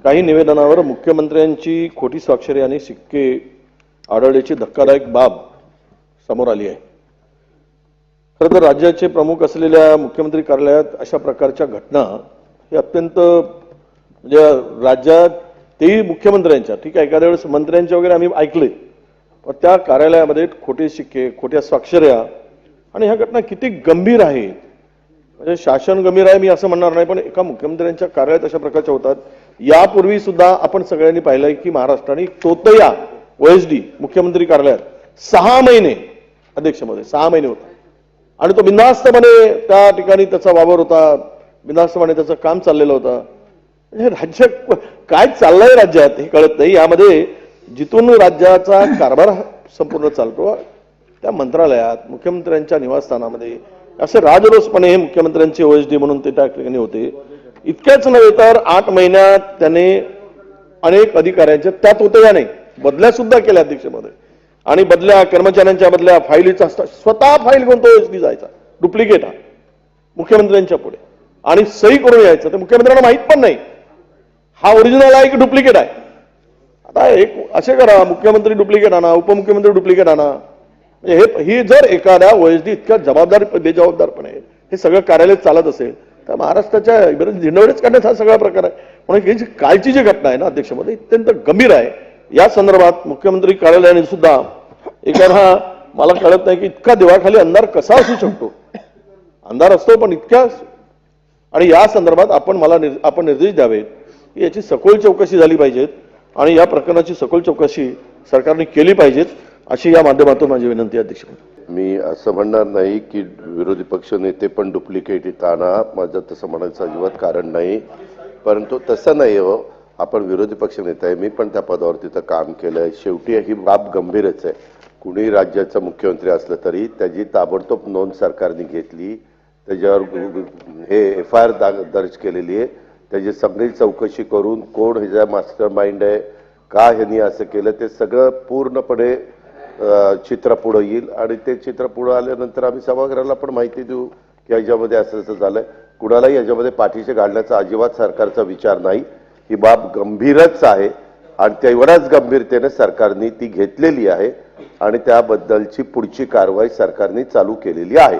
काही निवेदनावर मुख्यमंत्र्यांची खोटी स्वाक्षरी आणि शिक्के आढळल्याची धक्कादायक बाब समोर आली आहे। खरं तर राज्याचे प्रमुख असलेल्या मुख्यमंत्री कार्यालयात अशा प्रकारच्या घटना हे अत्यंत म्हणजे राज्यात तेही मुख्यमंत्र्यांच्या ठीक आहे एखाद्या वेळेस मंत्र्यांच्या वगैरे आम्ही ऐकले, पण त्या कार्यालयामध्ये खोटे शिक्के, खोट्या स्वाक्षऱ्या आणि ह्या घटना किती गंभीर आहेत। म्हणजे शासन गंभीर आहे मी असं म्हणणार नाही, पण एका मुख्यमंत्र्यांच्या कार्यालयात अशा प्रकारच्या होतात। यापूर्वी सुद्धा आपण सगळ्यांनी पाहिलंय की महाराष्ट्राने तोतया ओएसडी मुख्यमंत्री कार्यालयात 6 महिने अध्यक्षमध्ये 6 महिने होता आणि तो बिनधास्तपणे त्या ठिकाणी त्याचा वावर होता, बिनधास्तपणे त्याचं काम चाललेलं होतं। म्हणजे राज्य काय चाललंय राज्यात हे कळत नाही। यामध्ये जिथून राज्याचा कारभार संपूर्ण चालतो त्या मंत्रालयात मुख्यमंत्र्यांच्या निवासस्थानामध्ये असे राजरोसपणे हे मुख्यमंत्र्यांचे ओएसडी म्हणून ते त्या ठिकाणी होते। इतकेच नव्हे तर 8 महिन्यात त्याने अनेक अधिकाऱ्यांच्या त्यात होते या नाही बदल्या सुद्धा केल्या अध्यक्षमध्ये आणि बदल्या कर्मचाऱ्यांच्या बदल्या फाईलीचा स्वतः फाईल घेऊन तो ओएसडी जायचा डुप्लिकेट मुख्यमंत्र्यांच्या पुढे आणि सही करून यायचं। ते मुख्यमंत्र्यांना माहित पण नाही हा ओरिजिनल आहे की डुप्लिकेट आहे। आता एक असे करा, मुख्यमंत्री डुप्लिकेट आणा, उपमुख्यमंत्री डुप्लिकेट आणा। ही जर एखाद्या ओएसडी इतक्या जबाबदार बेजबाबदारपणे हे सगळं कार्यालय चालत असेल तर महाराष्ट्राच्या झिंडवडेच काढण्याचा हा सगळा प्रकार आहे। म्हणून ही कालची जी घटना आहे ना अध्यक्षमध्ये अत्यंत गंभीर आहे। या संदर्भात मुख्यमंत्री कार्यालयाने सुद्धा एखादा मला कळत नाही की इतका दिवाखाली अंधार कसा असू शकतो। अंधार असतो पण इतक्या आणि या संदर्भात आपण निर्देश द्यावेत की याची सखोल चौकशी झाली पाहिजे आणि या प्रकरणाची सखोल चौकशी सरकारने केली पाहिजे अशी या माध्यमातून माझी विनंती आहे अध्यक्ष। मी असं म्हणणार नाही की विरोधी पक्ष नेते पण डुप्लिकेट आणा, माझं तसं म्हणायचं अजिबात कारण नाही, परंतु तसं नाही हो। आपण विरोधी पक्ष नेता आहे, मी पण त्या पदावर तिथं काम केलंय। शेवटी ही बाब गंभीरच आहे। कुणी राज्याचा मुख्यमंत्री असलं तरी त्याची ताबडतोब नोंद सरकारने घेतली, त्याच्यावर हे FIR दर्ज केलेली आहे, त्याची सगळी चौकशी करून कोण ह्याचा मास्टर माइंड आहे, का ह्यांनी असं केलं ते सगळं पूर्णपणे चित्र पुढे येईल आणि ते चित्र पुढे आल्यानंतर आम्ही सभागृहाला पण माहिती देऊ की याच्यामध्ये असं असं झालंय। कुणालाही याच्यामध्ये पाठीशी घालण्याचा अजिबात सरकारचा विचार नाही। ही बाब गंभीरच आहे आणि तेवढ्याच गंभीरतेने सरकारने ती घेतलेली आहे आणि त्याबद्दलची पुढची कारवाई सरकारने चालू केलेली आहे।